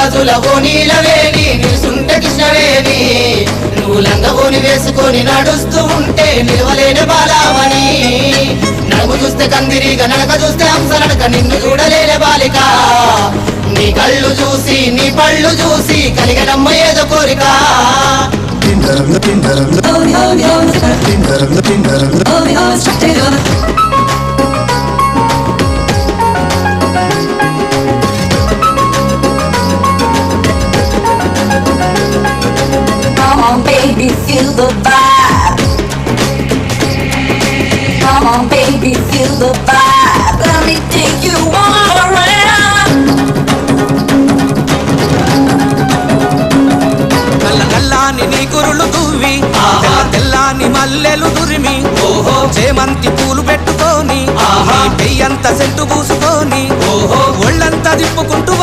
గాజుల ఓనీల వేలి నిలుసుంటే కృష్ణవేణి నువ్వు లంగవోని వేసుకొని నడుస్తూ ఉంటే నిలవలేని బాలామణి నడుము చూస్తే కందిరిగా నడక చూస్తే హంస నడక నిన్ను చూడలేని బాలిక నీ కళ్ళు చూసి నీ పళ్ళు చూసి కలిగనమ్మ ఏదో కోరిక Come on baby, feel the vibe. Come on baby, feel the vibe. Let me take you all around. కల్ల కల్లాని నీ కురులు దువ్వి తెల్లాని మల్లెలు దురిమి చేమంతి పూలు పెట్టుకొని పెయ్యంత సెంటు పూసుకొని ఒళ్ళంతా తిప్పుకుంటూ